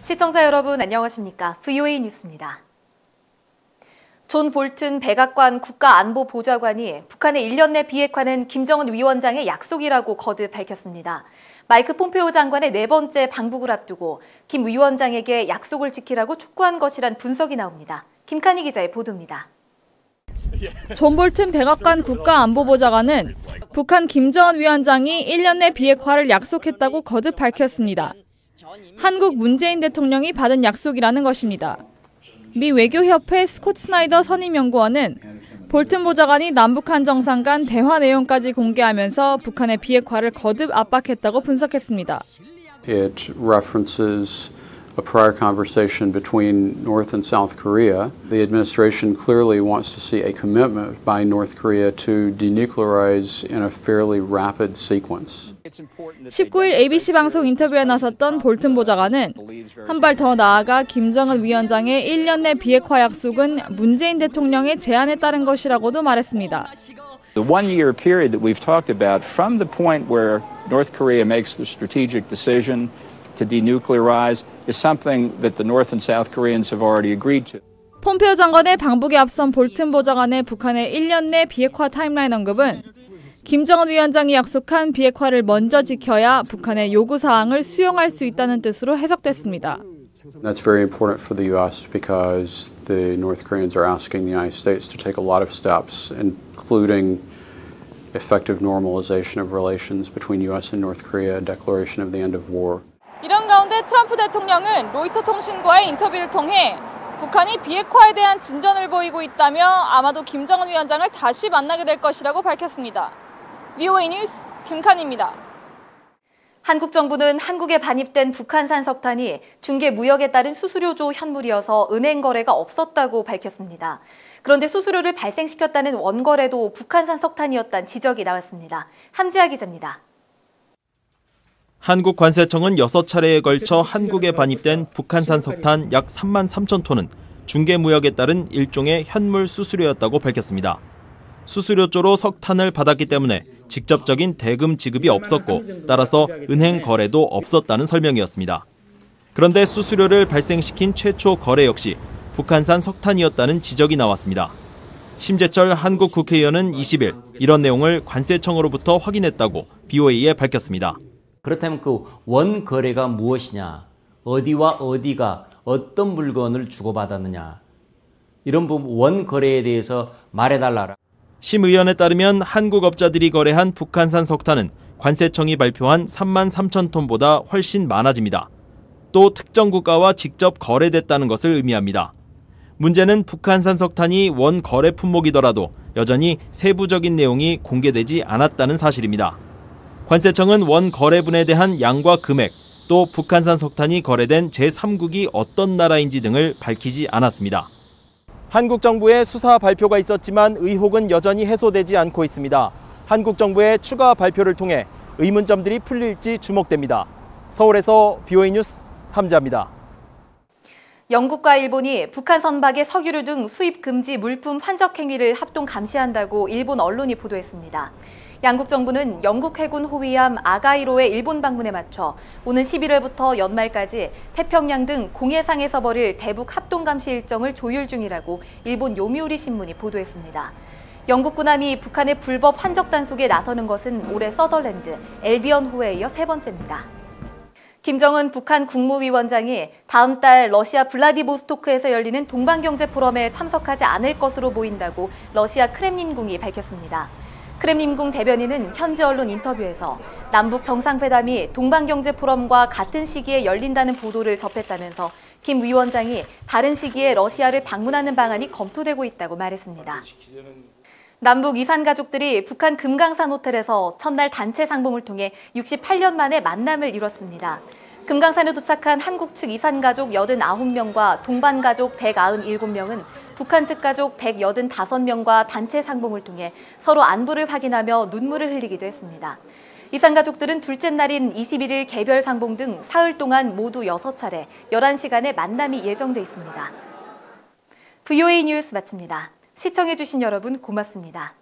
시청자 여러분 안녕하십니까? VOA 뉴스입니다. 존 볼튼 백악관 국가안보보좌관이 북한의 1년 내 비핵화는 김정은 위원장의 약속이라고 거듭 밝혔습니다. 마이크 폼페오 장관의 4번째 방북을 앞두고 김 위원장에게 약속을 지키라고 촉구한 것이란 분석이 나옵니다. 김칸희 기자의 보도입니다. 존 볼튼 백악관 국가안보보좌관은 북한 김정은 위원장이 1년 내 비핵화를 약속했다고 거듭 밝혔습니다. 한국 문재인 대통령이 받은 약속이라는 것입니다. 미 외교협회 스콧 스나이더 선임연구원은 볼튼 보좌관이 남북한 정상 간 대화 내용까지 공개하면서 북한의 비핵화를 거듭 압박했다고 분석했습니다. It references a prior conversation between North and South Korea. The administration clearly wants to see a commitment by North Korea to denuclearize in a fairly rapid sequence. 19일 ABC 방송 인터뷰에 나섰던 볼튼 보좌관은 한 발 더 나아가 김정은 위원장의 1년 내 비핵화 약속은 문재인 대통령의 제안에 따른 것이라고도 말했습니다. The one-year period that we've talked about from the point where North Korea makes the strategic decision to denuclearize is something that the North and South Koreans have already agreed to. 폼페오 장관의 방북에 앞선 볼튼 보좌관의 북한의 1년 내 비핵화 타임라인 언급은 김정은 위원장이 약속한 비핵화를 먼저 지켜야 북한의 요구사항을 수용할 수 있다는 뜻으로 해석됐습니다. That's very important for the U.S. because the North Koreans are asking the United States to take a lot of steps, including effective normalization of relations between U.S. and North Korea, a declaration of the end of war. 이런 가운데 트럼프 대통령은 로이터 통신과의 인터뷰를 통해 북한이 비핵화에 대한 진전을 보이고 있다며 아마도 김정은 위원장을 다시 만나게 될 것이라고 밝혔습니다. VOA 뉴스 김칸희입니다. 한국 정부는 한국에 반입된 북한산 석탄이 중개 무역에 따른 수수료조 현물이어서 은행 거래가 없었다고 밝혔습니다. 그런데 수수료를 발생시켰다는 원거래도 북한산 석탄이었다는 지적이 나왔습니다. 함지아 기자입니다. 한국관세청은 6차례에 걸쳐 한국에 반입된 북한산 석탄 약 3만 3천 톤은 중개무역에 따른 일종의 현물 수수료였다고 밝혔습니다. 수수료조로 석탄을 받았기 때문에 직접적인 대금 지급이 없었고 따라서 은행 거래도 없었다는 설명이었습니다. 그런데 수수료를 발생시킨 최초 거래 역시 북한산 석탄이었다는 지적이 나왔습니다. 심재철 한국 국회의원은 20일 이런 내용을 관세청으로부터 확인했다고 VOA에 밝혔습니다. 그렇다면 그 원거래가 무엇이냐, 어디와 어디가 어떤 물건을 주고받았느냐, 이런 부분 원거래에 대해서 말해달라. 심 의원에 따르면 한국 업자들이 거래한 북한산 석탄은 관세청이 발표한 3만 3천 톤보다 훨씬 많아집니다. 또 특정 국가와 직접 거래됐다는 것을 의미합니다. 문제는 북한산 석탄이 원 거래 품목이더라도 여전히 세부적인 내용이 공개되지 않았다는 사실입니다. 관세청은 원 거래분에 대한 양과 금액, 또 북한산 석탄이 거래된 제3국이 어떤 나라인지 등을 밝히지 않았습니다. 한국 정부의 수사 발표가 있었지만 의혹은 여전히 해소되지 않고 있습니다. 한국 정부의 추가 발표를 통해 의문점들이 풀릴지 주목됩니다. 서울에서 VOA 뉴스 함지아입니다. 영국과 일본이 북한 선박의 석유류 등 수입 금지 물품 환적 행위를 합동 감시한다고 일본 언론이 보도했습니다. 양국 정부는 영국 해군 호위함 아가이로의 일본 방문에 맞춰 오는 11월부터 연말까지 태평양 등 공해상에서 벌일 대북 합동감시 일정을 조율 중이라고 일본 요미우리 신문이 보도했습니다. 영국 군함이 북한의 불법 환적 단속에 나서는 것은 올해 서덜랜드, 엘비언호에 이어 3번째입니다. 김정은 북한 국무위원장이 다음 달 러시아 블라디보스토크에서 열리는 동반경제 포럼에 참석하지 않을 것으로 보인다고 러시아 크렘린궁이 밝혔습니다. 크렘린궁 대변인은 현지 언론 인터뷰에서 남북 정상회담이 동반경제 포럼과 같은 시기에 열린다는 보도를 접했다면서 김 위원장이 다른 시기에 러시아를 방문하는 방안이 검토되고 있다고 말했습니다. 남북 이산 가족들이 북한 금강산 호텔에서 첫날 단체 상봉을 통해 68년 만에 만남을 이뤘습니다. 금강산에 도착한 한국 측 이산 가족 89명과 동반 가족 197명은 북한 측 가족 185명과 단체 상봉을 통해 서로 안부를 확인하며 눈물을 흘리기도 했습니다. 이산 가족들은 둘째 날인 21일 개별 상봉 등 사흘 동안 모두 6차례 11시간의 만남이 예정돼 있습니다. VOA 뉴스 마칩니다. 시청해주신 여러분 고맙습니다.